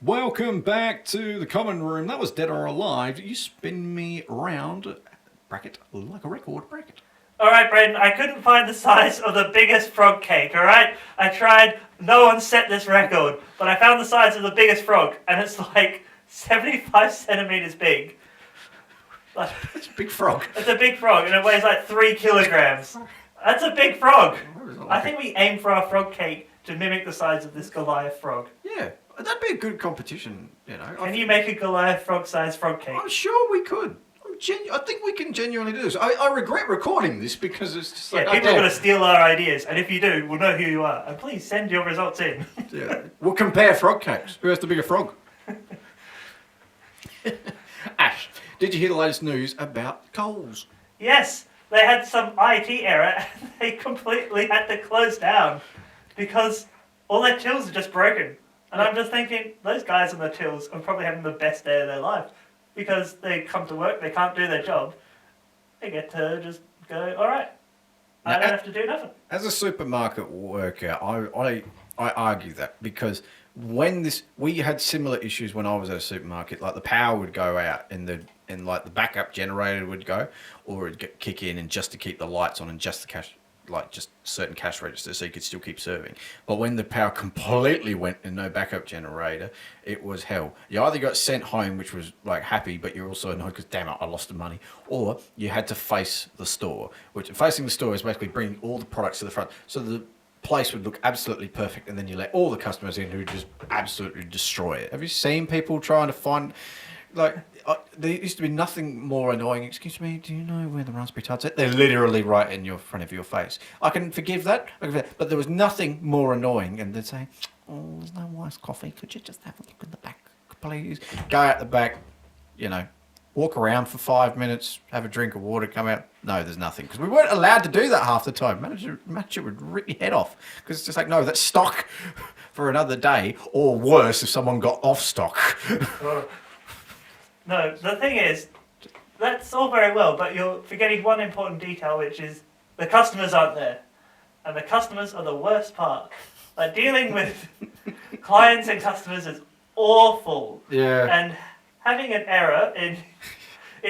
Welcome back to the common room. That was Dead or Alive. You spin me round, bracket, like a record, bracket. Alright, Brayden, I couldn't find the size of the biggest frog cake, alright? I tried, no one set this record, but I found the size of the biggest frog, and it's like 75 centimeters big. Like, It's a big frog. it's a big frog, and it weighs like 3 kilograms. That's a big frog. I think we aim for our frog cake to mimic the size of this Goliath frog. Yeah, that'd be a good competition, you know. Can you make a Goliath frog-sized frog cake? I'm sure we could. I think we can genuinely do this. I regret recording this because it's just like... Yeah, people are going to steal our ideas, and if you do, we'll know who you are. And please send your results in. Yeah. We'll compare frog cakes. Who has the bigger frog? Ash, did you hear the latest news about Coles? Yes, they had some IT error, and they completely had to close down because all their tills are just broken. And I'm just thinking, those guys on the tills are probably having the best day of their life because they come to work, they can't do their job. They get to just go, all right, I don't have to do nothing. As a supermarket worker, I argue that because we had similar issues when I was at a supermarket, like the power would go out and like the backup generator would go, or it'd kick in and just to keep the lights on and just the cash, like just certain cash registers so you could still keep serving. But when the power completely went and no backup generator, it was hell. You either got sent home, which was like happy, but you're also annoyed because damn it, I lost the money, or you had to face the store, which facing the store is basically bringing all the products to the front. So the place would look absolutely perfect, and then you let all the customers in who just absolutely destroy it. Have you seen people trying to find, like, there used to be nothing more annoying. Excuse me, do you know where the raspberry tart's at? They're literally right in your front of your face. I can forgive that, but there was nothing more annoying. And they'd say, "Oh, there's no iced coffee. Could you just have a look in the back, please?" Go out the back, you know, walk around for 5 minutes, have a drink of water, come out. No, there's nothing. Because we weren't allowed to do that half the time. Manager would rip your head off. Because it's just like, no, that's stock for another day. Or worse, if someone got off stock. No, the thing is, that's all very well, but you're forgetting one important detail, which is the customers aren't there. And the customers are the worst part. Like, dealing with clients and customers is awful. Yeah. And having an error in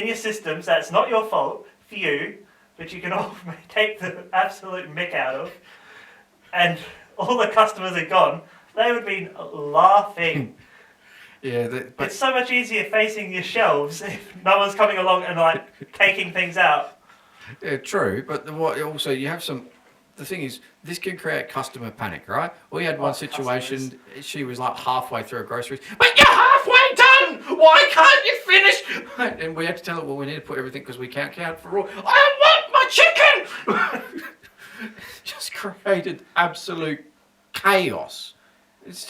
your systems that's not your fault for you, but you can all take the absolute mick out of, and all the customers are gone, they would be laughing. Yeah, but it's so much easier facing your shelves if no one's coming along and like taking things out. Yeah, true. But what also you have some. The thing is, this can create customer panic, right? We had one situation. Customers. She was like halfway through her groceries. But you're halfway done. Why can't you finish? And we had to tell her, well, we need to put everything because we can't count for all. I want my chicken. Just created absolute chaos. It's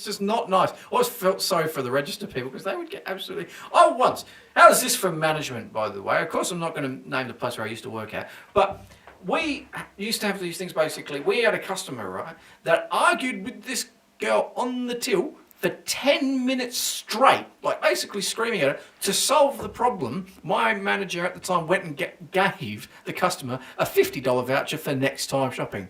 just not nice. I always felt sorry for the register people because they would get absolutely... how is this for management, by the way? Of course, I'm not going to name the place where I used to work at. But we used to have these things, basically. We had a customer, right, that argued with this girl on the till for 10 minutes straight, like basically screaming at her. To solve the problem, my manager at the time went and gave the customer a $50 voucher for next time shopping.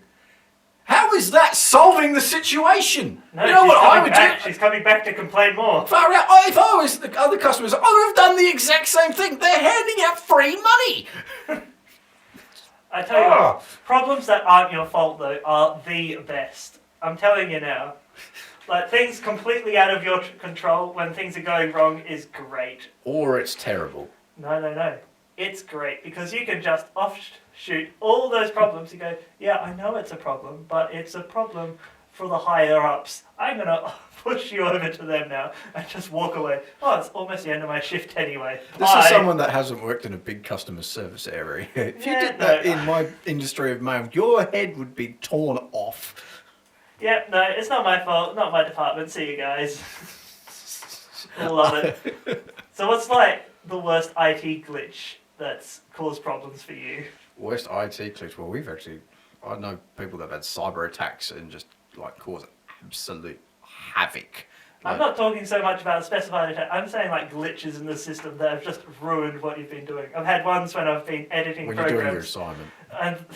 How is that solving the situation? No, you know what I would do? do? She's coming back to complain more. Far out. If I was the other customers, I would have done the exact same thing. They're handing out free money. I tell you what, problems that aren't your fault though are the best. I'm telling you now. Like, things completely out of your control when things are going wrong is great. Or it's terrible. No. It's great because you can just offshoot all those problems. You go, yeah, I know it's a problem, but it's a problem for the higher ups. I'm going to push you over to them now and just walk away. Oh, it's almost the end of my shift anyway. This is someone that hasn't worked in a big customer service area. If you did that in my industry of mail, your head would be torn off. Yeah, no, it's not my fault, not my department. See you guys. Love it. So what's like the worst IT glitch that's caused problems for you? Worst IT glitch? Well, I know people that have had cyber attacks and just like cause absolute havoc. I'm not talking so much about a specified attack. I'm saying like glitches in the system that have just ruined what you've been doing. I've had ones when I've been editing when programs. You're doing your assignment. And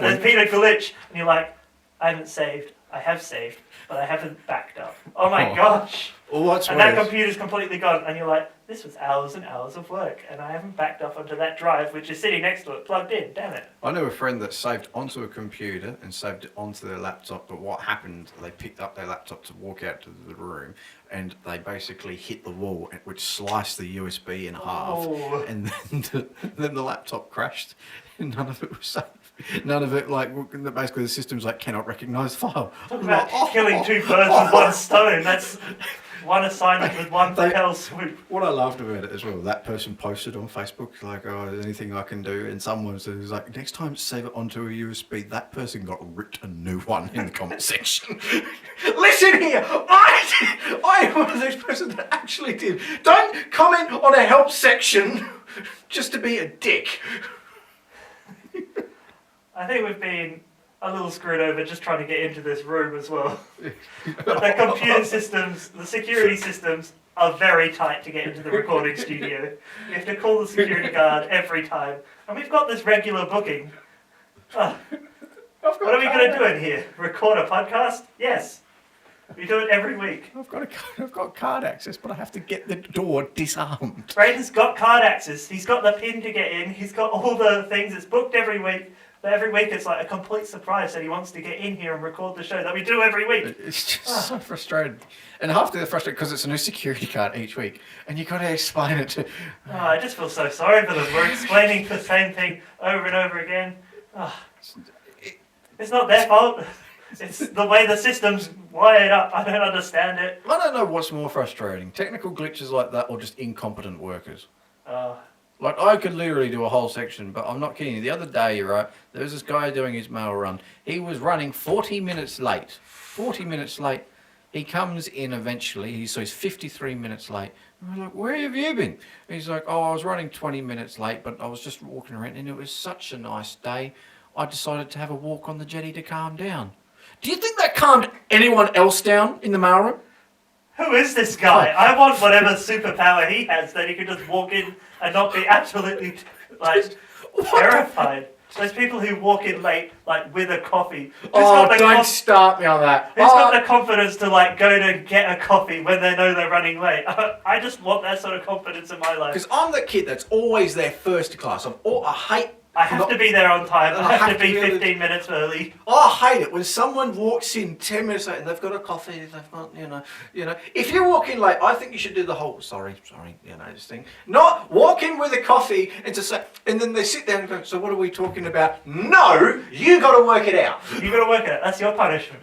there's been a glitch and you're like, I haven't saved. I have saved, but I haven't backed up. Oh my gosh. Well, what's and worse? that computer's completely gone, and you're like, this was hours and hours of work, and I haven't backed up onto that drive, which is sitting next to it, plugged in. Damn it. I know a friend that saved onto a computer and saved it onto their laptop, but what happened, they picked up their laptop to walk out to the room, and they basically hit the wall, which sliced the USB in half, Oh. and then the laptop crashed, and none of it was safe. None of it, basically the system's like, cannot recognise file. Talk I'm about like, killing two birds with one stone. That's one assignment with one fell swoop. What I loved about it as well, that person posted on Facebook, like, oh, is there anything I can do? And someone was like, next time save it onto a USB. That person got ripped a new one in the comment section. Listen here, I am one of those persons that actually did. Don't comment on a help section just to be a dick. I think we've been a little screwed over just trying to get into this room as well. But the computer systems, the security systems are very tight to get into the recording studio. You have to call the security guard every time. And we've got this regular booking. What are we going to do in here? Record a podcast? Yes. We do it every week. I've got card access, but I have to get the door disarmed. Brayden's got card access. He's got the pin to get in. He's got all the things. It's booked every week. But every week it's like a complete surprise that he wants to get in here and record the show that we do every week. It's just so frustrating. And half they're frustrated because it's a new security card each week. And you've got to explain it to... I just feel so sorry for them. We're explaining the same thing over and over again. It's not their fault. It's the way the system's wired up. I don't understand it. I don't know what's more frustrating. Technical glitches like that or just incompetent workers. Like, I could literally do a whole section, but I'm not kidding you. The other day, right, there was this guy doing his mail run. He was running 40 minutes late. 40 minutes late. He comes in eventually. So he's 53 minutes late. And we're like, where have you been? He's like, oh, I was running 20 minutes late, but I was just walking around, and it was such a nice day. I decided to have a walk on the jetty to calm down. Do you think that calmed anyone else down in the mailroom? Who is this guy? I want whatever superpower he has that he can just walk in and not be absolutely terrified. Those people who walk in late, with a coffee. Don't start me on that. Who's got the confidence to go to get a coffee when they know they're running late? I just want that sort of confidence in my life. Because I'm the kid that's always there first to class. I have to be there on time. I have to be 15 minutes early. I hate it when someone walks in 10 minutes late and they've got a coffee, they've got, If you walk in late, I think you should do the whole, sorry, this thing. Not walk in with a coffee and and then they sit there and go, so what are we talking about? No, you got to work it out. You got to work it out. That's your punishment.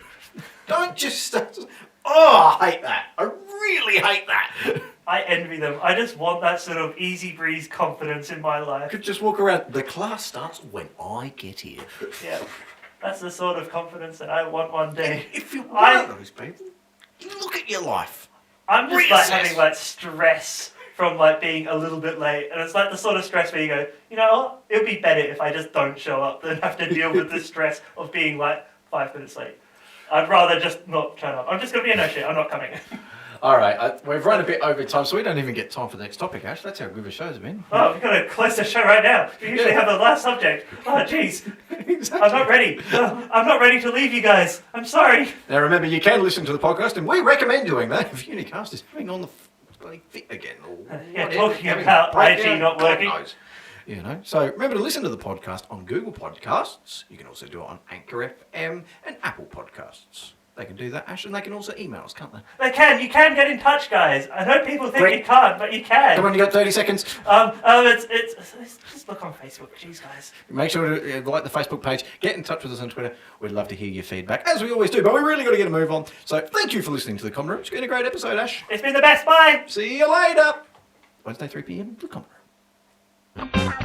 Don't just start. Oh, I hate that. I really hate that. I envy them. I just want that sort of easy breeze confidence in my life. Could just walk around. The class starts when I get here. Yeah, that's the sort of confidence that I want one day. If you're one of those people, look at your life. I'm just having stress from being a little bit late, and it's the sort of stress where you go, you know what? It'd be better if I just don't show up than have to deal with the stress of being 5 minutes late. I'd rather just not turn up. I'm just gonna be a no shit. I'm not coming. All right, we've run a bit over time, so we don't even get time for the next topic, Ash. That's how good the show's been. Oh, we've got to close the show right now. We usually have the last subject. Oh, jeez. Exactly. I'm not ready. I'm not ready to leave you guys. I'm sorry. Now, remember, you can listen to the podcast, and we recommend doing that if Unicast is having on the bloody fit again. Talking about IT not working. So remember to listen to the podcast on Google Podcasts. You can also do it on Anchor FM and Apple Podcasts. They can do that, Ash, and they can also email us, can't they? They can. You can get in touch, guys. I know people think you can't, but you can. Come on, you got 30 seconds. It's just look on Facebook. Jeez, guys. Make sure to like the Facebook page. Get in touch with us on Twitter. We'd love to hear your feedback, as we always do. But we really got to get a move on. So thank you for listening to the Common Room. It's been a great episode, Ash. It's been the best. Bye. See you later. Wednesday, 3 p.m. The Common Room.